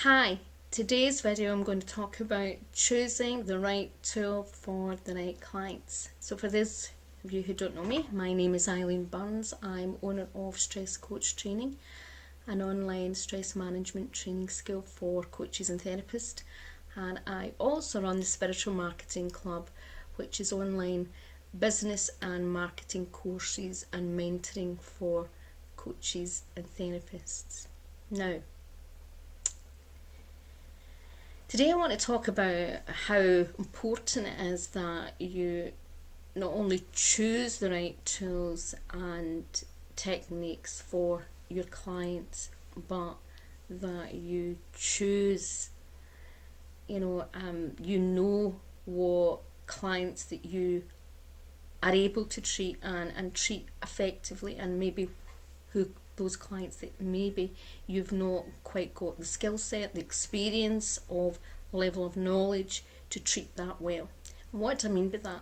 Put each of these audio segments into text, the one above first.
Hi, today's video I'm going to talk about choosing the right tool for the right clients. So for those of you who don't know me, my name is Eileen Burns. I'm owner of Stress Coach Training, an online stress management training school for coaches and therapists. And I also run the Spiritual Marketing Club, which is online business and marketing courses and mentoring for coaches and therapists. Now, today I want to talk about how important it is that you not only choose the right tools and techniques for your clients, but that you choose, you know what clients that you are able to treat and treat effectively, and maybe who those clients that maybe you've not quite got the skill set, the experience of level of knowledge to treat that well. And what do I mean by that?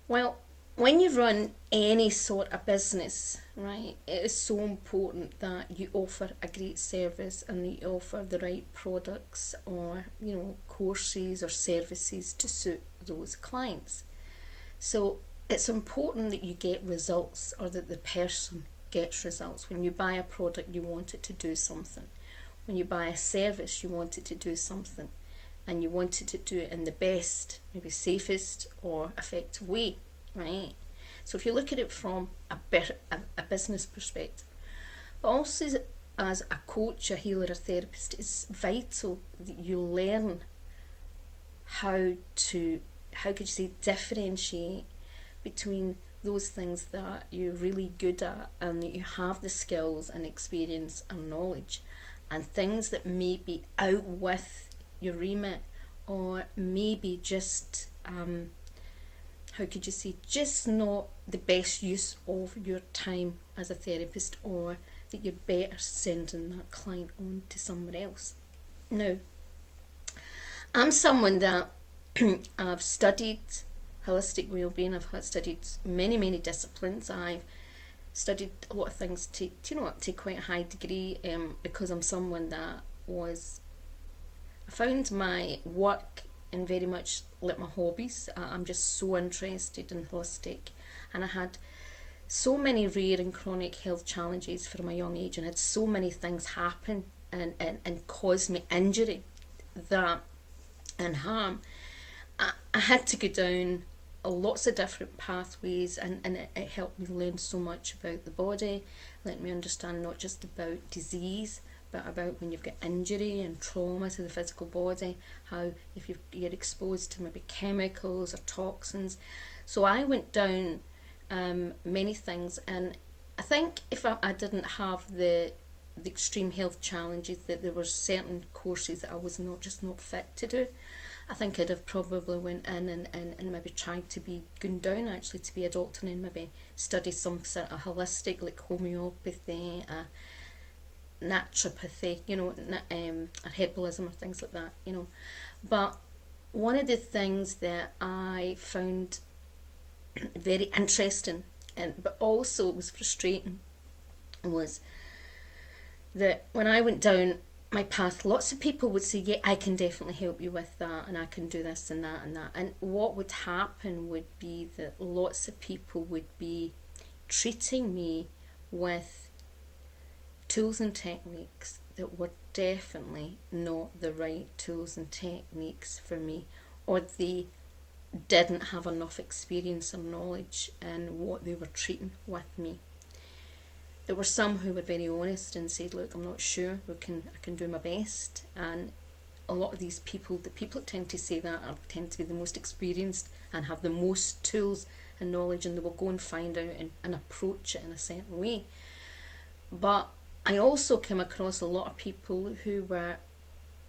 Well, when you run any sort of business, right, it is so important that you offer a great service and that you offer the right products or, courses or services to suit those clients. So it's important that you get results, or that the person gets results. When you buy a product, you want it to do something. When you buy a service, you want it to do something, and you want it to do it in the best, maybe safest or effective way, right? So if you look at it from a business perspective, but also as a coach, a healer, a therapist, it's vital that you learn how could you say, differentiate between those things that you're really good at and that you have the skills and experience and knowledge, and things that may be out with your remit, or maybe just just not the best use of your time as a therapist, or that you're better sending that client on to someone else. Now, I'm someone that I've studied holistic well-being. I've studied many disciplines. I've studied a lot of things to quite a high degree, because I'm someone that I found my work and very much like my hobbies. I'm just so interested in holistic, and I had so many rare and chronic health challenges from a young age, and had so many things happen and cause me injury and harm. I had to go down lots of different pathways, and it helped me learn so much about the body, let me understand not just about disease, but about when you've got injury and trauma to the physical body, how if you're exposed to maybe chemicals or toxins. So I went down many things, and I think if I didn't have the extreme health challenges, that there were certain courses that I was not fit to do. I think I'd have probably went in and maybe tried to be going down actually to be a doctor, and maybe study some sort of holistic, like homeopathy, naturopathy, or herbalism or things like that, But one of the things that I found very interesting, but also it was frustrating, was that when I went down my path, lots of people would say, yeah, I can definitely help you with that, and I can do this and that and that. And what would happen would be that lots of people would be treating me with tools and techniques that were definitely not the right tools and techniques for me, or they didn't have enough experience or knowledge in what they were treating with me. There were some who were very honest and said, look, I'm not sure, I can do my best. And a lot of these people, the people that tend to say that tend to be the most experienced and have the most tools and knowledge, and they will go and find out and approach it in a certain way. But I also came across a lot of people who were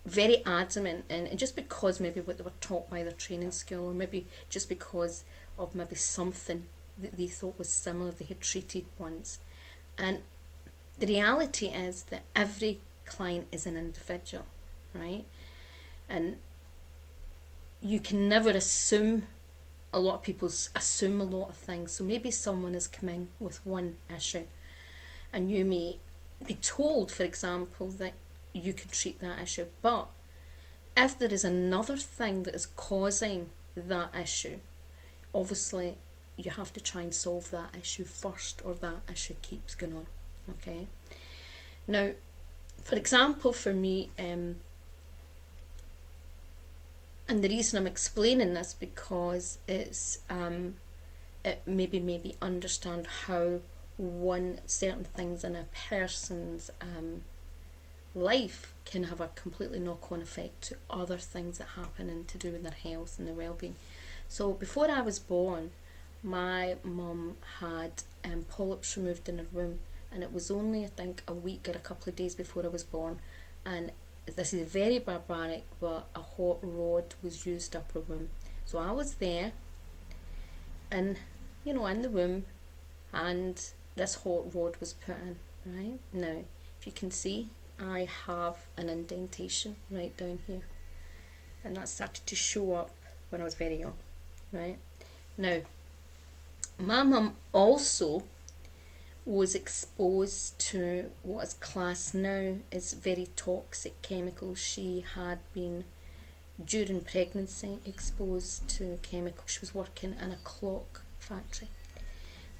very adamant, and just because maybe what they were taught by their training school, or maybe just because of maybe something that they thought was similar they had treated once. And the reality is that every client is an individual, right? And you can never assume. A lot of people assume a lot of things. So maybe someone is coming with one issue, and you may be told, for example, that you can treat that issue. But if there is another thing that is causing that issue, obviously you have to try and solve that issue first, or that issue keeps going on. Okay. Now, for example, for me, and the reason I'm explaining this, because it's it maybe understand how certain things in a person's life can have a completely knock-on effect to other things that happen and to do with their health and their well-being. So before I was born, my mum had polyps removed in her womb, and it was only, I think, a week or a couple of days before I was born, and this is very barbaric, but a hot rod was used up her womb. So I was there, and in the womb, and this hot rod was put in. Right now, if you can see, I have an indentation right down here, and that started to show up when I was very young. Right now, my mum also was exposed to what is classed now as very toxic chemicals. She had been, during pregnancy, exposed to chemicals. She was working in a clock factory,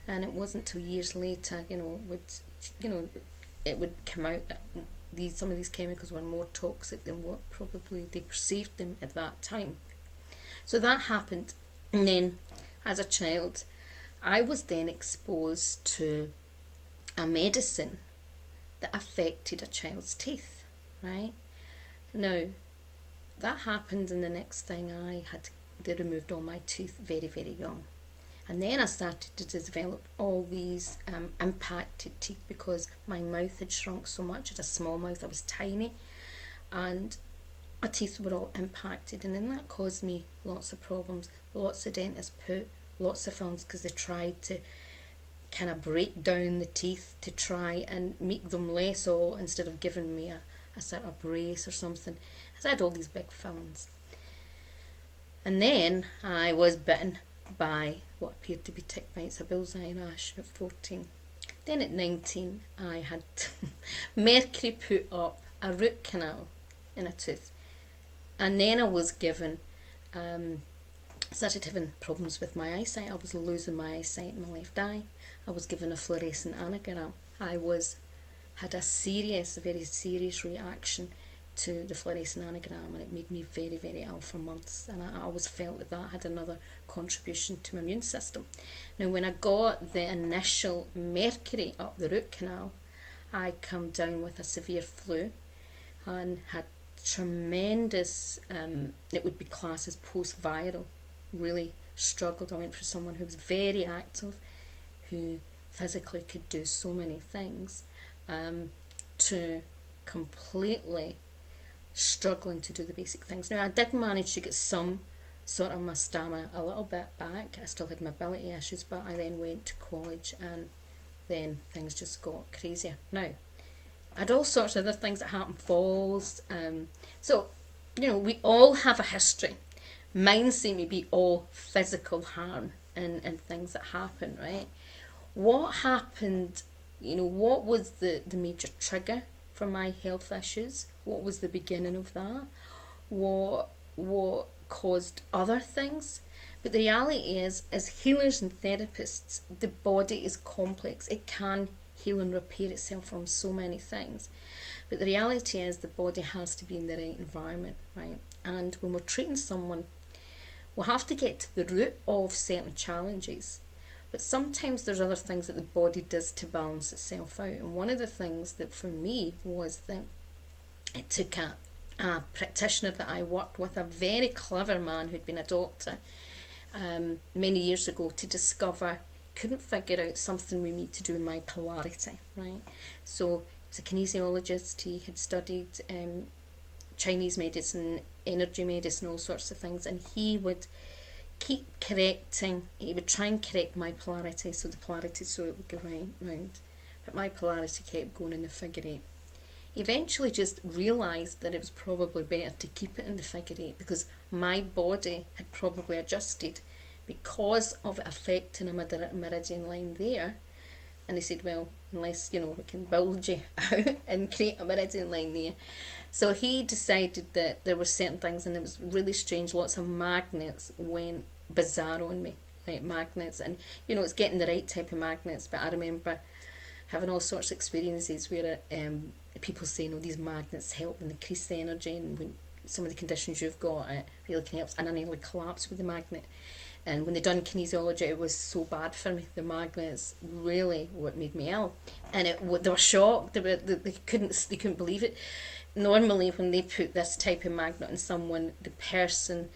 and it wasn't till years later, it would come out that some of these chemicals were more toxic than what probably they perceived them at that time. So that happened, and then as a child, I was then exposed to a medicine that affected a child's teeth. Right now, that happened, and the next thing, they removed all my teeth very, very young. And then I started to develop all these impacted teeth, because my mouth had shrunk so much. I had a small mouth, I was tiny, and my teeth were all impacted, and then that caused me lots of problems. Lots of dentists put lots of fillings, because they tried to kind of break down the teeth to try and make them less, or instead of giving me a sort of brace or something. So I had all these big fillings. And then I was bitten by what appeared to be tick bites, a bullseye rash at 14. Then at 19, I had mercury put up, a root canal in a tooth. And then I was given, started having problems with my eyesight. I was losing my eyesight in my left eye. I was given a fluorescent angiogram. I had a very serious reaction to the fluorescent angiogram, and it made me very, very ill for months, and I always felt that had another contribution to my immune system. Now, when I got the initial mercury up the root canal, I come down with a severe flu and had tremendous, it would be classed as post-viral, really struggled. I went for someone who was very active, who physically could do so many things, to completely struggling to do the basic things. Now, I did manage to get some sort of my stamina a little bit back. I still had mobility issues, but I then went to college, and then things just got crazier. Now, I had all sorts of other things that happened, falls. So, we all have a history. Mine seem to be all physical harm and things that happen, right? What happened, what was the major trigger for my health issues? What was the beginning of that? What caused other things? But the reality is, as healers and therapists, the body is complex. It can heal and repair itself from so many things. But the reality is, the body has to be in the right environment, right? And when we're treating someone, we'll have to get to the root of certain challenges. But sometimes there's other things that the body does to balance itself out. And one of the things that for me was that it took a practitioner that I worked with, a very clever man who'd been a doctor many years ago, to discover, couldn't figure out something with me to do with my polarity, right? So he's a kinesiologist. He had studied Chinese medicine, energy medicine, all sorts of things, and he would keep correcting. He would try and correct my polarity, so it would go round, but my polarity kept going in the figure eight. He eventually just realised that it was probably better to keep it in the figure eight, because my body had probably adjusted because of it affecting a meridian line there. And they said, well, unless, we can build you out and create a meridian line there. So he decided that there were certain things, and it was really strange. Lots of magnets went bizarre on me, like magnets. And, it's getting the right type of magnets. But I remember having all sorts of experiences where people saying, these magnets help and increase the energy, and when some of the conditions you've got, it really can help. And I nearly collapsed with the magnet. And when they done kinesiology, it was so bad for me. The magnets really what made me ill, and they were shocked. They couldn't believe it. Normally, when they put this type of magnet on someone, the person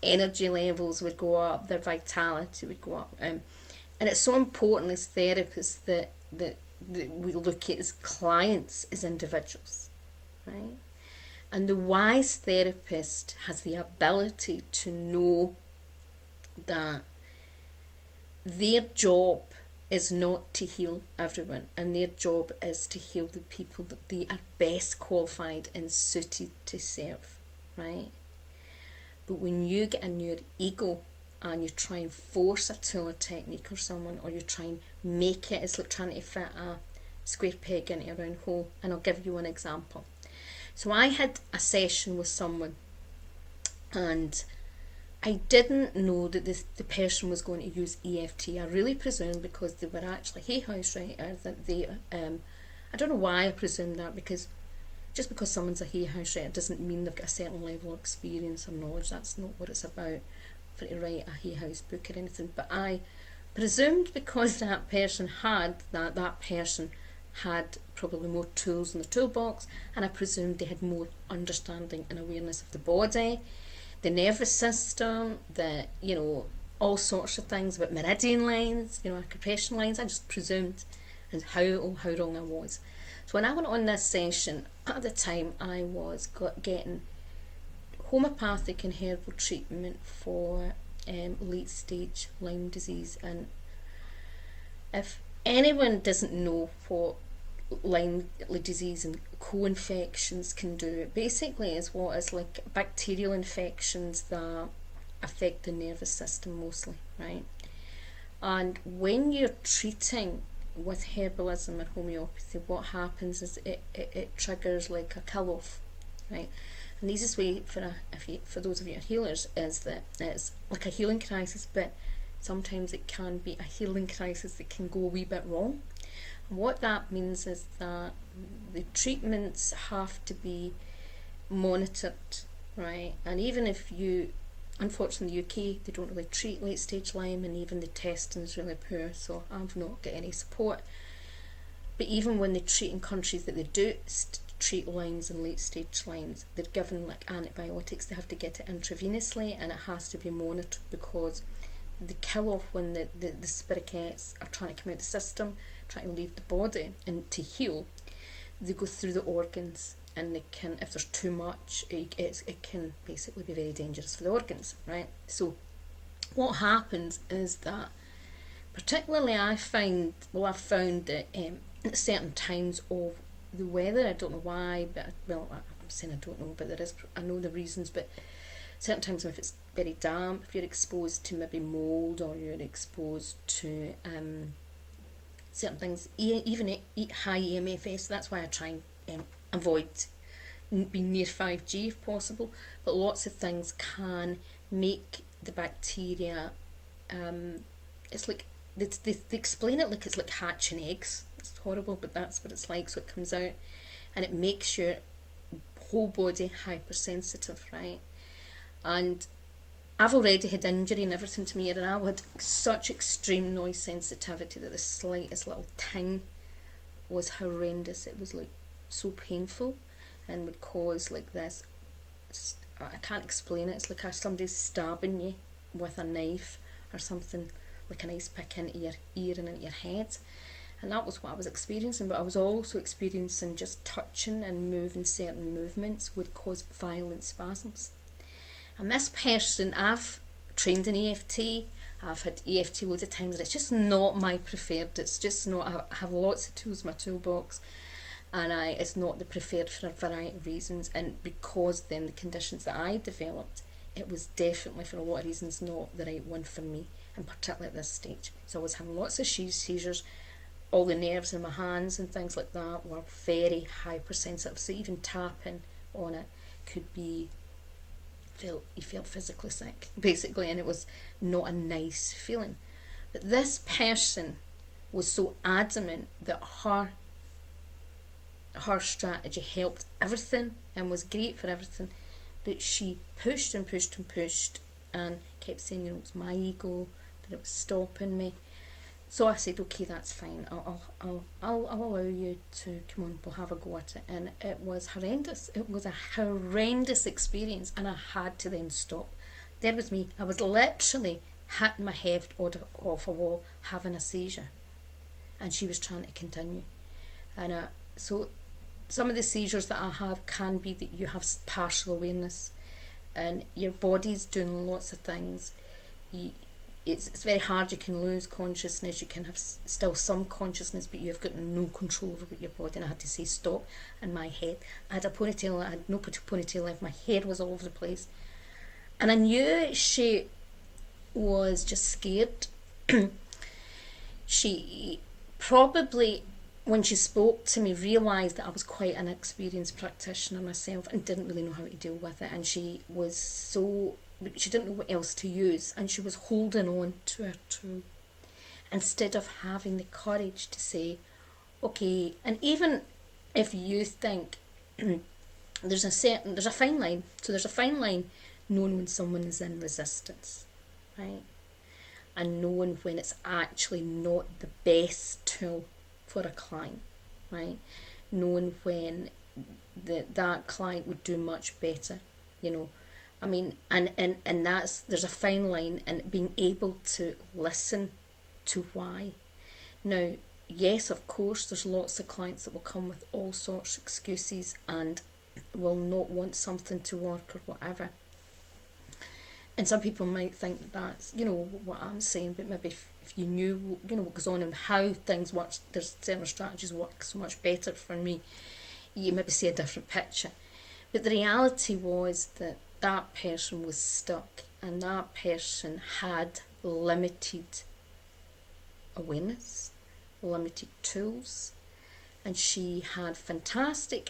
energy levels would go up, their vitality would go up, and it's so important as therapists that we look at as clients as individuals, right? And the wise therapist has the ability to know that their job is not to heal everyone, and their job is to heal the people that they are best qualified and suited to serve, right? But when you get in your ego and you try and force a tool or technique or someone, or you try and make it, it's like trying to fit a square peg into a round hole. And I'll give you an example. So I had a session with someone, and I didn't know that the person was going to use EFT. I really presumed, because they were actually Hay House writers, that they, I don't know why I presumed that, because just because someone's a Hay House writer doesn't mean they've got a certain level of experience or knowledge. That's not what it's about, for to write a Hay House book or anything. But I presumed, because that person had probably more tools in the toolbox, and I presumed they had more understanding and awareness of the body, the nervous system, all sorts of things about meridian lines, acupressure lines. I just presumed, and how wrong I was. So when I went on this session, at the time I was getting homeopathic and herbal treatment for late stage Lyme disease. And if anyone doesn't know what Lyme disease and co-infections can do, basically is what is like bacterial infections that affect the nervous system mostly, right? And when you're treating with herbalism or homeopathy, what happens is it triggers like a kill-off, right? And the easiest way for those of you who are healers is that it's like a healing crisis, but sometimes it can be a healing crisis that can go a wee bit wrong. And what that means is that the treatments have to be monitored, right? And even if unfortunately in the UK, they don't really treat late stage Lyme, and even the testing is really poor, so I've not got any support. But even when they treat in countries that they do treat Lymes and late stage Lymes, they're given like antibiotics. They have to get it intravenously, and it has to be monitored, because the kill off when the spirochetes are trying to come out the system, trying to leave the body and to heal, they go through the organs, and they can, if there's too much, it can basically be very dangerous for the organs, right? So what happens is that, particularly I've found that at certain times of the weather, I don't know why, but I'm saying I don't know, but I know the reasons, but certain times if it's very damp, if you're exposed to maybe mould, or you're exposed to certain things, even eat high EMFs. That's why I try and avoid being near 5G if possible. But lots of things can make the bacteria, it's like, they explain it like it's like hatching eggs. It's horrible, but that's what it's like. So it comes out, and it makes your whole body hypersensitive, right? And I've already had injury and everything to me, and I had such extreme noise sensitivity that the slightest little ting was horrendous. It was like so painful, and would cause like this, I can't explain it, it's like somebody's stabbing you with a knife or something, like an ice pick into your ear and into your head. And that was what I was experiencing. But I was also experiencing just touching and moving certain movements would cause violent spasms. And this person, I've trained in EFT, I've had EFT loads of times, and it's just not my preferred. It's just not, I have lots of tools in my toolbox, and it's not the preferred for a variety of reasons. And because then the conditions that I developed, it was definitely for a lot of reasons not the right one for me, and particularly at this stage. So I was having lots of seizures, all the nerves in my hands and things like that were very hypersensitive. So even tapping on it could be, you felt physically sick, basically, and it was not a nice feeling. But this person was so adamant that her strategy helped everything and was great for everything, that she pushed and pushed and pushed and kept saying, it was my ego, that it was stopping me. So I said, okay, that's fine. I'll allow you to come on. We'll have a go at it. And it was horrendous. It was a horrendous experience, and I had to then stop. There was me. I was literally hitting my head off a wall, having a seizure, and she was trying to continue. And so some of the seizures that I have can be that you have partial awareness, and your body's doing lots of things. It's very hard. You can lose consciousness, you can have still some consciousness, but you've got no control over your body. And I had to say stop, and my head, I had a ponytail, I had no ponytail left, my hair was all over the place, and I knew she was just scared. She probably, when she spoke to me, realised that I was quite an experienced practitioner myself and didn't really know how to deal with it, and she didn't know what else to use, and she was holding on to her tool instead of having the courage to say, okay. And even if you think there's a fine line. So there's a fine line knowing when someone is in resistance, right? And knowing when it's actually not the best tool for a client, right? Knowing when that client would do much better, I mean, and there's a fine line in being able to listen to why. Now, yes, of course, there's lots of clients that will come with all sorts of excuses and will not want something to work or whatever. And some people might think that's, what I'm saying, but maybe if you knew, what goes on and how things work, there's certain strategies work so much better for me, you maybe see a different picture. But the reality was that person was stuck, and that person had limited awareness, limited tools, and she had a fantastic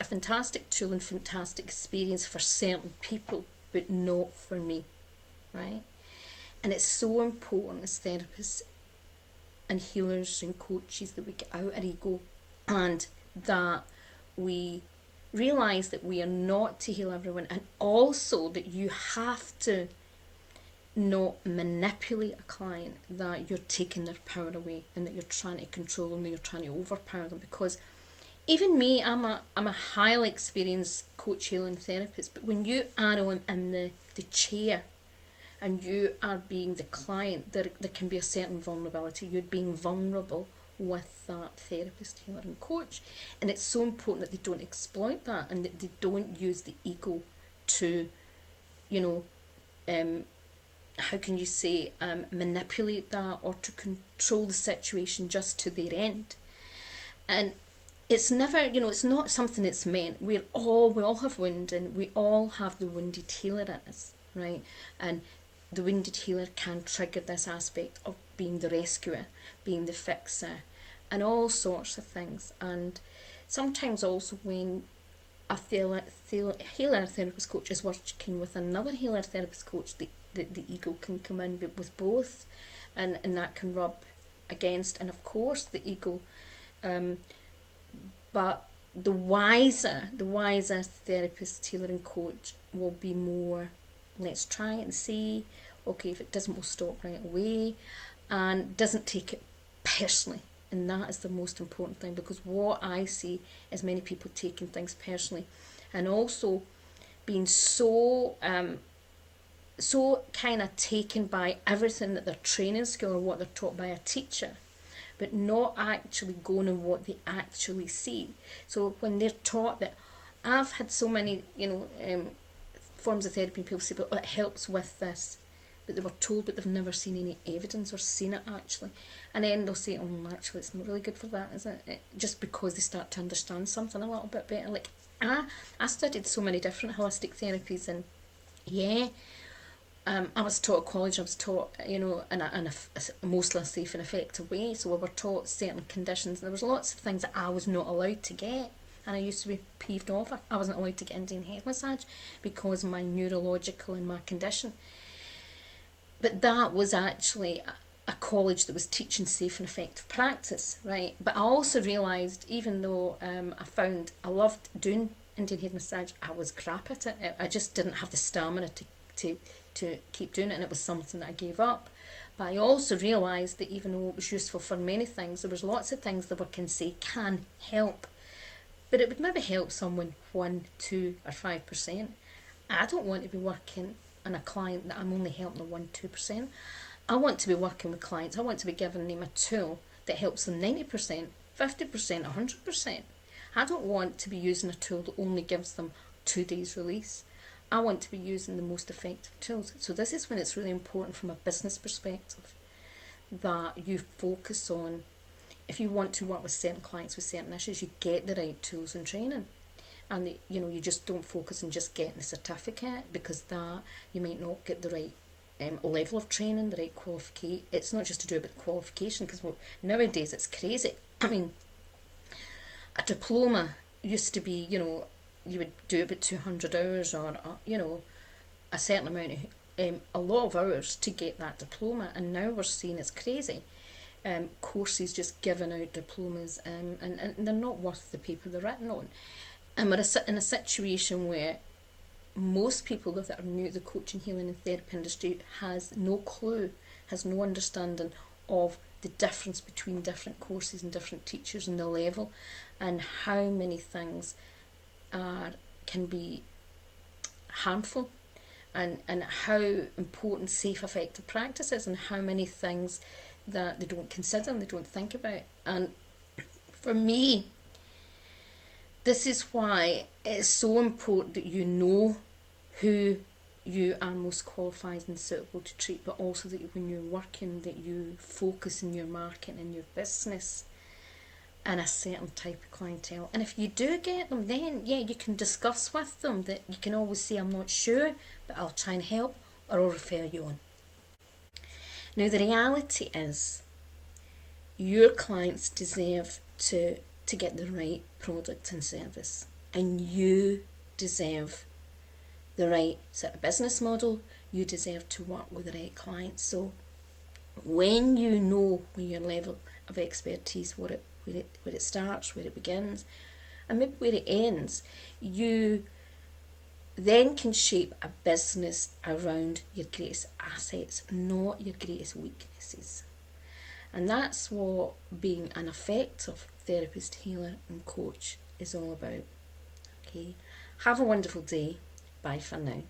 tool and fantastic experience for certain people, but not for me, right? And it's so important as therapists and healers and coaches that we get out our ego, and that we realise that we are not to heal everyone, and also that you have to not manipulate a client, that you're taking their power away and that you're trying to control them, that you're trying to overpower them. Because even me, I'm a highly experienced coach, healing therapist, but when you are in the chair and you are being the client, there can be a certain vulnerability. You're being vulnerable with that therapist, healer and coach, and it's so important that they don't exploit that, and that they don't use the ego to how can you say, manipulate that or to control the situation just to their end. And it's never, it's not something that's meant. We all have wound, and we all have the wounded healer in us, right? And the wounded healer can trigger this aspect of being the rescuer, being the fixer, and all sorts of things. And sometimes also when a healer therapist coach is working with another healer therapist coach, the ego can come in with both, and that can rub against, and of course, the ego. But the wiser therapist, healer and coach will be more, let's try it and see, okay, if it doesn't, we'll stop right away, and doesn't take it personally. And that is the most important thing, because what I see is many people taking things personally, and also being so kind of taken by everything that they're training school or what they're taught by a teacher, but not actually going on what they actually see. So when they're taught that, I've had so many, forms of therapy, and people say, but it helps with this, but they were told, but they've never seen any evidence or seen it actually. And then they'll say, oh, actually, it's not really good for that, is it? Just because they start to understand something a little bit better. Like, I studied so many different holistic therapies, and yeah, I was taught at college, I was taught, in a mostly safe and effective way. So we were taught certain conditions. There was lots of things that I was not allowed to get. And I used to be peeved off. I wasn't allowed to get Indian head massage because of my neurological and my condition. But that was actually a college that was teaching safe and effective practice, right? But I also realised, even though I loved doing Indian head massage, I was crap at it. I just didn't have the stamina to keep doing it, and it was something that I gave up. But I also realised that even though it was useful for many things, there was lots of things that we can say can help, but it would maybe help someone 1, 2 or 5%. I don't want to be working on a client that I'm only helping the 1, 2%. I want to be working with clients, I want to be giving them a tool that helps them 90%, 50%, 100%. I don't want to be using a tool that only gives them 2 days release. I want to be using the most effective tools. So this is when it's really important from a business perspective that you focus on, if you want to work with certain clients with certain issues, you get the right tools and training. And you just don't focus on just getting a certificate, because that you might not get the right level of training, the right qualification. It's not just to do with qualification, because nowadays it's crazy. I mean, a diploma used to be, you would do about 200 hours or, a certain amount of, a lot of hours to get that diploma. And now we're seeing it's crazy. Courses just giving out diplomas, and they're not worth the paper they're written on. And we're in a situation where most people that are new to the coaching, healing and therapy industry has no clue, has no understanding of the difference between different courses and different teachers and the level, and how many things can be harmful, and how important safe effective practice is, and how many things that they don't consider and they don't think about. And for me, this is why it's so important that you know who you are most qualified and suitable to treat, but also that when you're working, that you focus in your marketing and your business and a certain type of clientele. And if you do get them, then you can discuss with them. That you can always say, I'm not sure, but I'll try and help, or I'll refer you on. Now the reality is, your clients deserve to get the right product and service, and you deserve the right sort of business model. You deserve to work with the right clients. So when you know where your level of expertise, where it starts, where it begins, and maybe where it ends, you then can shape a business around your greatest assets, not your greatest weaknesses. And that's what being an effective therapist, healer and coach is all about. Okay, have a wonderful day. Bye for now.